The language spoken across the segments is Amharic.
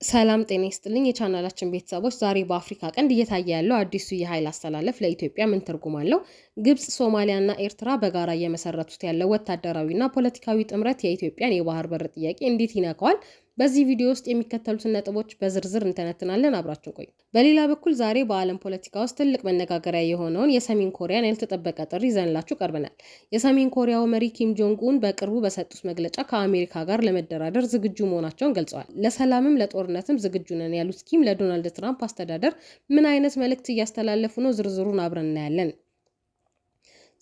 ሰላም ጤና ይስጥልኝ የቻናላችን ቤተሰቦች ዛሬ በአፍሪካ ቀንድ እየታየ ያለው አዲሱ የኃይል አስተላለፍ ለኢትዮጵያ ምን ትርጉም አለው? ግብጽ፣ ሶማሊያና ኤርትራ በጋራ እየመሰረቱት ያለው ወታደራዊና ፖለቲካዊ ጥምረት የኢትዮጵያን የባህር በር ጥያቄ እንዴት ይነካዋል? በዚህ ቪዲዮ ውስጥ የሚከተሉትን ነጥቦች በዝርዝር እንተነትናለን። አብራችሁን ቆዩ። በሌላ በኩል ዛሬ በዓለም ፖለቲካ ውስጥ ትልቅ መነጋገሪያ የሆነውን የሰሜን ኮሪያን ያልተጠበቀ ጥሪ ይዘንላችሁ ቀርበናል። የሰሜን ኮሪያው መሪ ኪም ጆንግ ኡን በቅርቡ በሰጡት መግለጫ ከአሜሪካ ጋር ለመደራደር ዝግጁ መሆናቸውን ገልጸዋል። ለሰላምም ለጦርነትም ዝግጁ ነን ያሉት ኪም ለዶናልድ ትራምፕ አስተዳደር ምን አይነት መልእክት እያስተላለፉ ነው? ዝርዝሩን አብረን እናያለን።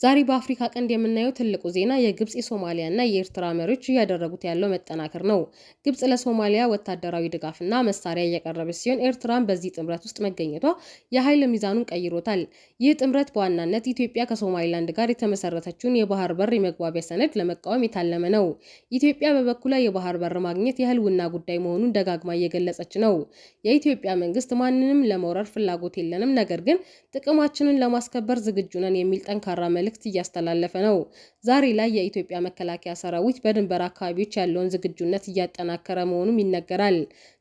ዛሬ በአፍሪካ ቀንድ የምናየው ትልቁ ዜና የግብጽ የሶማሊያና የኤርትራ መሪዎች እያደረጉት ያለው መጠናከር ነው። ግብጽ ለሶማሊያ ወታደራዊ ድጋፍና መሳሪያ እያቀረበች ሲሆን ኤርትራን በዚህ ጥምረት ውስጥ መገኘቷ የኃይል ሚዛኑን ቀይሮታል። ይህ ጥምረት በዋናነት ኢትዮጵያ ከሶማሊላንድ ጋር የተመሰረተችውን የባህር በር የመግባቢያ ሰነድ ለመቃወም የታለመ ነው። ኢትዮጵያ በበኩሏ የባህር በር ማግኘት የህልውና ጉዳይ መሆኑን ደጋግማ እየገለጸች ነው። የኢትዮጵያ መንግስት ማንንም ለመውረር ፍላጎት የለንም፣ ነገር ግን ጥቅማችንን ለማስከበር ዝግጁ ነን የሚል ጠንካራ መልእክት እያስተላለፈ ነው። ዛሬ ላይ የኢትዮጵያ መከላከያ ሰራዊት በድንበር አካባቢዎች ያለውን ዝግጁነት እያጠናከረ መሆኑም ይነገራል።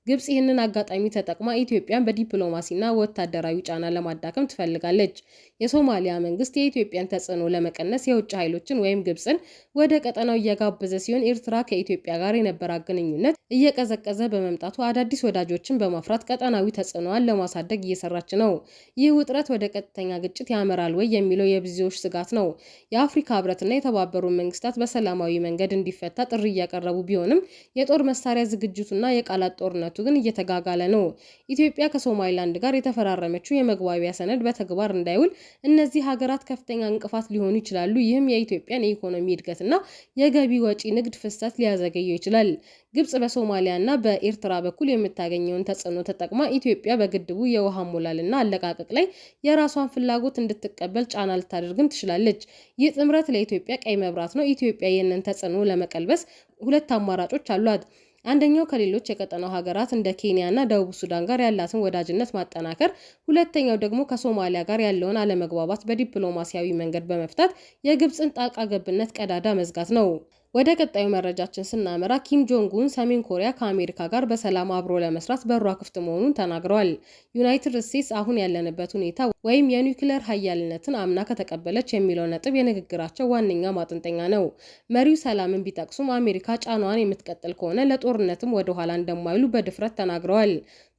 ግብጽ ይህንን አጋጣሚ ተጠቅማ ኢትዮጵያን በዲፕሎማሲና ወታደራዊ ጫና ለማዳከም ትፈልጋለች። የሶማሊያ መንግስት የኢትዮጵያን ተጽዕኖ ለመቀነስ የውጭ ኃይሎችን ወይም ግብጽን ወደ ቀጠናው እየጋበዘ ሲሆን ኤርትራ ከኢትዮጵያ ጋር የነበራት ግንኙነት እየቀዘቀዘ በመምጣቱ አዳዲስ ወዳጆችን በማፍራት ቀጠናዊ ተጽዕኖዋን ለማሳደግ እየሰራች ነው። ይህ ውጥረት ወደ ቀጥተኛ ግጭት ያመራል ወይ የሚለው የብዙዎች ስጋት ነው። የአፍሪካ ህብረትና የተባበሩት መንግስታት በሰላማዊ መንገድ እንዲፈታ ጥሪ እያቀረቡ ቢሆንም የጦር መሳሪያ ዝግጅቱና የቃላት ጦርነቱ ግን እየተጋጋለ ነው። ኢትዮጵያ ከሶማሊላንድ ጋር የተፈራረመችው የመግባቢያ ሰነድ በተግባር እንዳይውል እነዚህ ሀገራት ከፍተኛ እንቅፋት ሊሆኑ ይችላሉ። ይህም የኢትዮጵያን የኢኮኖሚ እድገትና የገቢ ወጪ ንግድ ፍሰት ሊያዘገየው ይችላል። ግብጽ በሶማሊያና በኤርትራ በኩል የምታገኘውን ተጽዕኖ ተጠቅማ ኢትዮጵያ በግድቡ የውሃ ሞላልና አለቃቀቅ ላይ የራሷን ፍላጎት እንድትቀበል ጫና ልታደርግም ትችላለች። ይህ ጥምረት ለኢትዮጵያ ቀይ መብራት ነው። ኢትዮጵያ ይህንን ተጽዕኖ ለመቀልበስ ሁለት አማራጮች አሏት። አንደኛው ከሌሎች የቀጠናው ሀገራት እንደ ኬንያና ደቡብ ሱዳን ጋር ያላትን ወዳጅነት ማጠናከር፣ ሁለተኛው ደግሞ ከሶማሊያ ጋር ያለውን አለመግባባት በዲፕሎማሲያዊ መንገድ በመፍታት የግብጽን ጣልቃ ገብነት ቀዳዳ መዝጋት ነው። ወደ ቀጣዩ መረጃችን ስናመራ ኪም ጆንግ ኡን ሰሜን ኮሪያ ከአሜሪካ ጋር በሰላም አብሮ ለመስራት በሯ ክፍት መሆኑን ተናግረዋል። ዩናይትድ ስቴትስ አሁን ያለንበት ሁኔታ ወይም የኒውክሌር ሀያልነትን አምና ከተቀበለች የሚለው ነጥብ የንግግራቸው ዋነኛ ማጠንጠኛ ነው። መሪው ሰላምን ቢጠቅሱም አሜሪካ ጫናዋን የምትቀጥል ከሆነ ለጦርነትም ወደ ኋላ እንደማይሉ በድፍረት ተናግረዋል።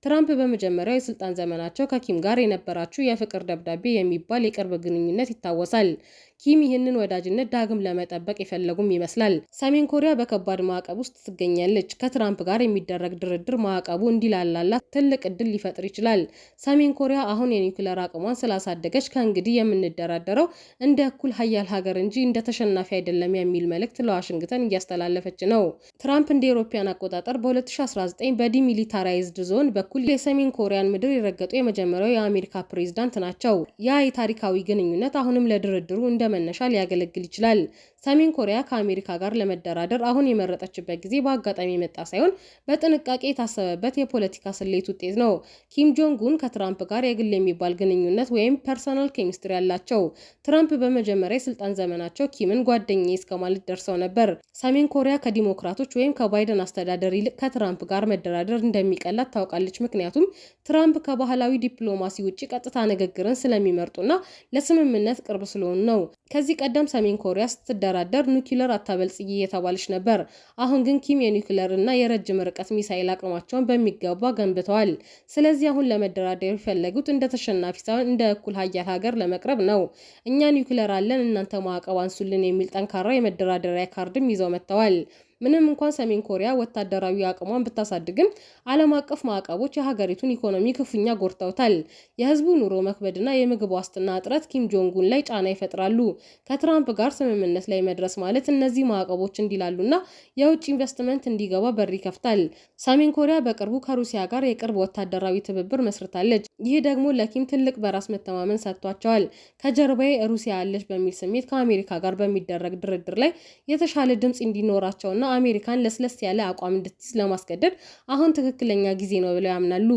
ትራምፕ በመጀመሪያው የስልጣን ዘመናቸው ከኪም ጋር የነበራቸው የፍቅር ደብዳቤ የሚባል የቅርብ ግንኙነት ይታወሳል። ኪም ይህንን ወዳጅነት ዳግም ለመጠበቅ የፈለጉም ይመስላል። ሰሜን ኮሪያ በከባድ ማዕቀብ ውስጥ ትገኛለች። ከትራምፕ ጋር የሚደረግ ድርድር ማዕቀቡ እንዲላላላት ትልቅ እድል ሊፈጥር ይችላል። ሰሜን ኮሪያ አሁን የኒውክሌር አቅሟን ስላሳደገች ከእንግዲህ የምንደራደረው እንደ እኩል ሀያል ሀገር እንጂ እንደ ተሸናፊ አይደለም የሚል መልእክት ለዋሽንግተን እያስተላለፈች ነው። ትራምፕ እንደ አውሮፓውያን አቆጣጠር በ2019 በዲሚሊታራይዝድ ዞን በኩል የሰሜን ኮሪያን ምድር የረገጡ የመጀመሪያው የአሜሪካ ፕሬዝዳንት ናቸው። ያ የታሪካዊ ግንኙነት አሁንም ለድርድሩ እንደ መነሻ ሊያገለግል ይችላል። ሰሜን ኮሪያ ከአሜሪካ ጋር ለመደራደር አሁን የመረጠችበት ጊዜ በአጋጣሚ የመጣ ሳይሆን በጥንቃቄ የታሰበበት የፖለቲካ ስሌት ውጤት ነው። ኪም ጆንግ ኡን ከትራምፕ ጋር የግል የሚባል ግንኙነት ወይም ፐርሰናል ኬሚስትሪ ያላቸው። ትራምፕ በመጀመሪያ የስልጣን ዘመናቸው ኪምን ጓደኛዬ እስከ ማለት ደርሰው ነበር። ሰሜን ኮሪያ ከዲሞክራቶች ወይም ከባይደን አስተዳደር ይልቅ ከትራምፕ ጋር መደራደር እንደሚቀላት ታውቃለች። ምክንያቱም ትራምፕ ከባህላዊ ዲፕሎማሲ ውጪ ቀጥታ ንግግርን ስለሚመርጡና ለስምምነት ቅርብ ስለሆኑ ነው። ከዚህ ቀደም ሰሜን ኮሪያ ስትደራደር ኒውክሌር አታበልጽጊ የተባለች ነበር። አሁን ግን ኪም የኒውክሌር እና የረጅም ርቀት ሚሳኤል አቅማቸውን በሚገባ ገንብተዋል። ስለዚህ አሁን ለመደራደር የፈለጉት እንደ ተሸናፊ ሳይሆን እንደ እኩል ሀያል ሀገር ለመቅረብ ነው። እኛ ኒውክሌር አለን፣ እናንተ ማዕቀብ አንሱልን የሚል ጠንካራ የመደራደሪያ ካርድም ይዘው መጥተዋል። ምንም እንኳን ሰሜን ኮሪያ ወታደራዊ አቅሟን ብታሳድግም ዓለም አቀፍ ማዕቀቦች የሀገሪቱን ኢኮኖሚ ክፉኛ ጎድተውታል። የህዝቡ ኑሮ መክበድና የምግብ ዋስትና እጥረት ኪም ጆንግ ኡን ላይ ጫና ይፈጥራሉ። ከትራምፕ ጋር ስምምነት ላይ መድረስ ማለት እነዚህ ማዕቀቦች እንዲላሉና የውጭ ኢንቨስትመንት እንዲገባ በር ይከፍታል። ሰሜን ኮሪያ በቅርቡ ከሩሲያ ጋር የቅርብ ወታደራዊ ትብብር መስርታለች። ይህ ደግሞ ለኪም ትልቅ በራስ መተማመን ሰጥቷቸዋል። ከጀርባዬ ሩሲያ ያለች በሚል ስሜት ከአሜሪካ ጋር በሚደረግ ድርድር ላይ የተሻለ ድምጽ እንዲኖራቸውና አሜሪካን ለስለስ ያለ አቋም እንድትይዝ ለማስገደድ አሁን ትክክለኛ ጊዜ ነው ብለው ያምናሉ።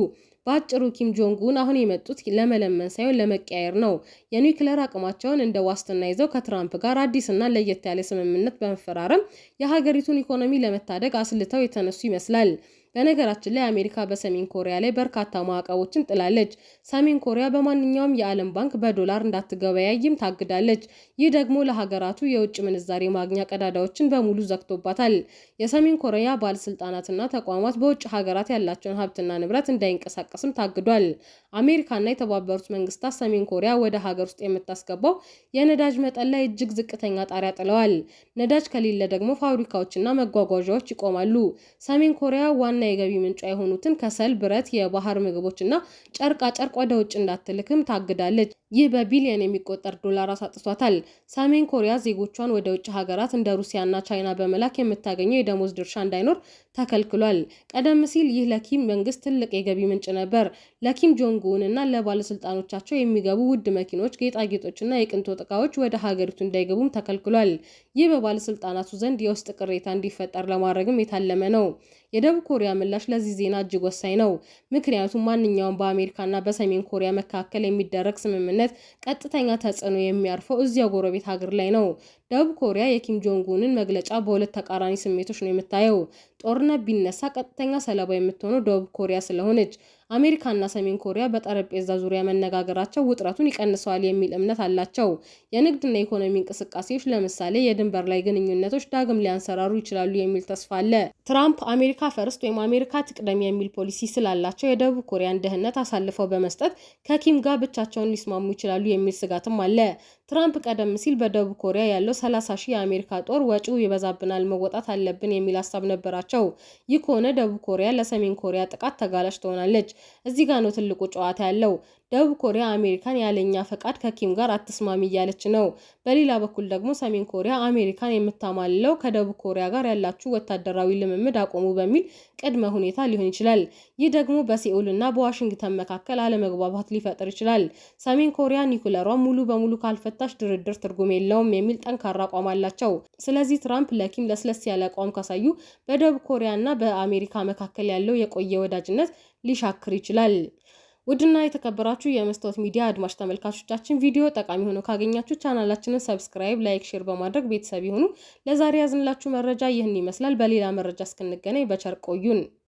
በአጭሩ ኪም ጆንግ ኡን አሁን የመጡት ለመለመን ሳይሆን ለመቀያየር ነው። የኒውክሌር አቅማቸውን እንደ ዋስትና ይዘው ከትራምፕ ጋር አዲስና ለየት ያለ ስምምነት በመፈራረም የሀገሪቱን ኢኮኖሚ ለመታደግ አስልተው የተነሱ ይመስላል። በነገራችን ላይ አሜሪካ በሰሜን ኮሪያ ላይ በርካታ ማዕቀቦችን ጥላለች። ሰሜን ኮሪያ በማንኛውም የዓለም ባንክ በዶላር እንዳትገበያይም ታግዳለች። ይህ ደግሞ ለሀገራቱ የውጭ ምንዛሬ ማግኛ ቀዳዳዎችን በሙሉ ዘግቶባታል። የሰሜን ኮሪያ ባለስልጣናትና ተቋማት በውጭ ሀገራት ያላቸውን ሀብትና ንብረት እንዳይንቀሳቀስም ታግዷል። አሜሪካና የተባበሩት መንግስታት ሰሜን ኮሪያ ወደ ሀገር ውስጥ የምታስገባው የነዳጅ መጠን ላይ እጅግ ዝቅተኛ ጣሪያ ጥለዋል። ነዳጅ ከሌለ ደግሞ ፋብሪካዎችና መጓጓዣዎች ይቆማሉ። ሰሜን ኮሪያ ዋና የገቢ ምንጯ የሆኑትን ከሰል፣ ብረት፣ የባህር ምግቦችና ጨርቃ ጨርቅ ወደ ውጭ እንዳትልክም ታግዳለች። ይህ በቢሊዮን የሚቆጠር ዶላር አሳጥቷታል። ሰሜን ኮሪያ ዜጎቿን ወደ ውጭ ሀገራት እንደ ሩሲያና ቻይና በመላክ የምታገኘው የደሞዝ ድርሻ እንዳይኖር ተከልክሏል። ቀደም ሲል ይህ ለኪም መንግስት ትልቅ የገቢ ምንጭ ነበር። ለኪም ጆንግ ኡን እና ለባለስልጣኖቻቸው የሚገቡ ውድ መኪኖች፣ ጌጣጌጦችና የቅንጦት ዕቃዎች ወደ ሀገሪቱ እንዳይገቡም ተከልክሏል። ይህ በባለስልጣናቱ ዘንድ የውስጥ ቅሬታ እንዲፈጠር ለማድረግም የታለመ ነው። የደቡብ ኮሪያ ምላሽ ለዚህ ዜና እጅግ ወሳኝ ነው። ምክንያቱም ማንኛውም በአሜሪካና በሰሜን ኮሪያ መካከል የሚደረግ ስምምነት ቀጥተኛ ተጽዕኖ የሚያርፈው እዚያው ጎረቤት ሀገር ላይ ነው። ደቡብ ኮሪያ የኪም ጆንግ ኡንን መግለጫ በሁለት ተቃራኒ ስሜቶች ነው የምታየው። ጦርነት ቢነሳ ቀጥተኛ ሰለባ የምትሆነው ደቡብ ኮሪያ ስለሆነች፣ አሜሪካና ሰሜን ኮሪያ በጠረጴዛ ዙሪያ መነጋገራቸው ውጥረቱን ይቀንሰዋል የሚል እምነት አላቸው። የንግድና ኢኮኖሚ እንቅስቃሴዎች ለምሳሌ የድንበር ላይ ግንኙነቶች ዳግም ሊያንሰራሩ ይችላሉ የሚል ተስፋ አለ። ትራምፕ አሜሪካ ፈርስት ወይም አሜሪካ ትቅደም የሚል ፖሊሲ ስላላቸው የደቡብ ኮሪያን ደህንነት አሳልፈው በመስጠት ከኪም ጋር ብቻቸውን ሊስማሙ ይችላሉ የሚል ስጋትም አለ። ትራምፕ ቀደም ሲል በደቡብ ኮሪያ ያለው 30 ሺህ የአሜሪካ ጦር ወጪው ይበዛብናል፣ መወጣት አለብን የሚል ሀሳብ ነበራቸው። ይህ ከሆነ ደቡብ ኮሪያ ለሰሜን ኮሪያ ጥቃት ተጋላጭ ትሆናለች። እዚህ ጋር ነው ትልቁ ጨዋታ ያለው። ደቡብ ኮሪያ አሜሪካን ያለኛ ፈቃድ ከኪም ጋር አትስማሚ እያለች ነው። በሌላ በኩል ደግሞ ሰሜን ኮሪያ አሜሪካን የምታማልለው ከደቡብ ኮሪያ ጋር ያላችሁ ወታደራዊ ልምምድ አቆሙ በሚል ቅድመ ሁኔታ ሊሆን ይችላል። ይህ ደግሞ በሴኡል እና በዋሽንግተን መካከል አለመግባባት ሊፈጥር ይችላል። ሰሜን ኮሪያ ኒኩለሯን ሙሉ በሙሉ ካልፈታሽ ድርድር ትርጉም የለውም የሚል ጠንካራ አቋም አላቸው። ስለዚህ ትራምፕ ለኪም ለስለስ ያለ አቋም ካሳዩ በደቡብ ኮሪያ እና በአሜሪካ መካከል ያለው የቆየ ወዳጅነት ሊሻክር ይችላል። ውድና የተከበራችሁ የመስታወት ሚዲያ አድማጭ ተመልካቾቻችን ቪዲዮ ጠቃሚ ሆኖ ካገኛችሁ ቻናላችንን ሰብስክራይብ፣ ላይክ፣ ሼር በማድረግ ቤተሰብ ይሁኑ። ለዛሬ ያዝንላችሁ መረጃ ይህን ይመስላል። በሌላ መረጃ እስክንገናኝ በቸር ቆዩን።